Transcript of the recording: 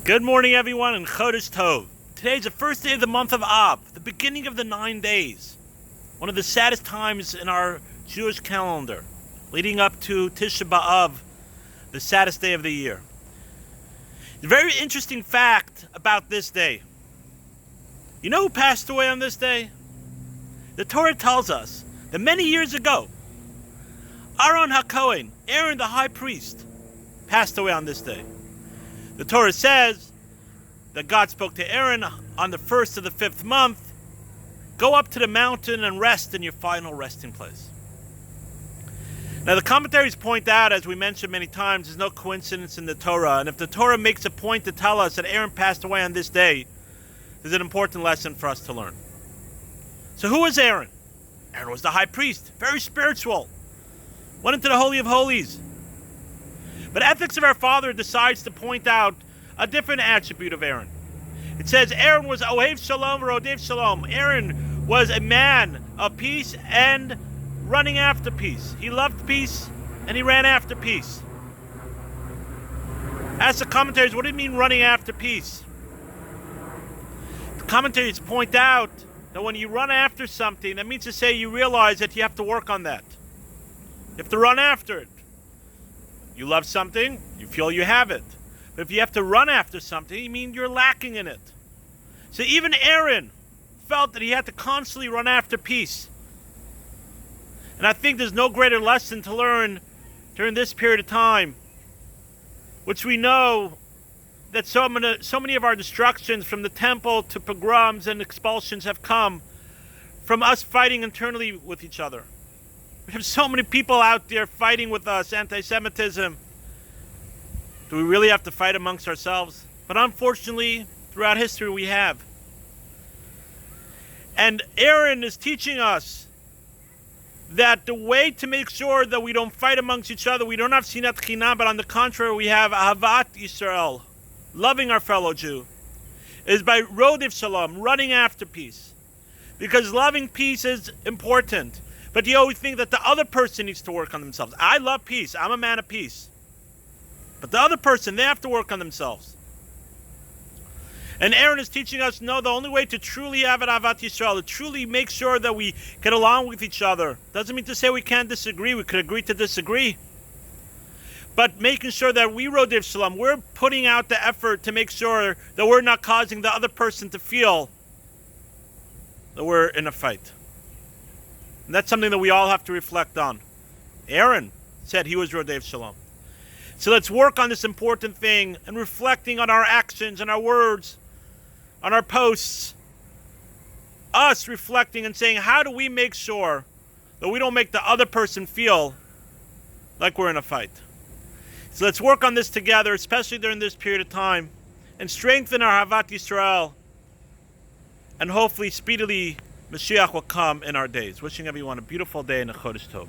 Good morning, everyone, and Chodesh Tov. Today is the first day of the month of Av, the beginning of the 9 days. One of the saddest times in our Jewish calendar, leading up to Tisha B'Av, the saddest day of the year. A very interesting fact about this day. You know who passed away on this day? The Torah tells us that many years ago, Aaron HaKohen, Aaron the high priest, passed away on this day. The Torah says that God spoke to Aaron on the first of the 5th month, go up to the mountain and rest in your final resting place. Now the commentaries point out, as we mentioned many times, there's no coincidence in the Torah, and if the Torah makes a point to tell us that Aaron passed away on this day, there's an important lesson for us to learn. So who was Aaron? Aaron was the high priest, very spiritual, went into the Holy of Holies. But Ethics of Our Father decides to point out a different attribute of Aaron. It says Aaron was Ohev Shalom Rodev Shalom. Aaron was a man of peace and running after peace. He loved peace and he ran after peace. Ask the commentaries, what do you mean running after peace? The commentaries point out that when you run after something, that means to say you realize that you have to work on that. You have to run after it. You love something, you feel you have it. But if you have to run after something, you mean you're lacking in it. So even Aaron felt that he had to constantly run after peace. And I think there's no greater lesson to learn during this period of time, which we know that so many of our destructions, from the temple to pogroms and expulsions, have come from us fighting internally with each other. We have so many people out there fighting with us, anti-Semitism. Do we really have to fight amongst ourselves? But unfortunately, throughout history we have. And Aaron is teaching us that the way to make sure that we don't fight amongst each other, we don't have sinat chinam, but on the contrary, we have ahavat Yisrael, loving our fellow Jew, is by rodev shalom, running after peace. Because loving peace is important. But you always think that the other person needs to work on themselves. I love peace. I'm a man of peace. But the other person, they have to work on themselves. And Aaron is teaching us, no, the only way to truly have an Ahavat Yisrael, to truly make sure that we get along with each other, doesn't mean to say we can't disagree. We could agree to disagree. But making sure that we Rodev Shalom, we're putting out the effort to make sure that we're not causing the other person to feel that we're in a fight. And that's something that we all have to reflect on. Aaron said he was Rodev Shalom. So let's work on this important thing and reflecting on our actions and our words, on our posts. Us reflecting and saying, how do we make sure that we don't make the other person feel like we're in a fight? So let's work on this together, especially during this period of time, and strengthen our Ahavat Yisrael, and hopefully speedily Mashiach will come in our days. Wishing everyone a beautiful day and a Chodesh Tov.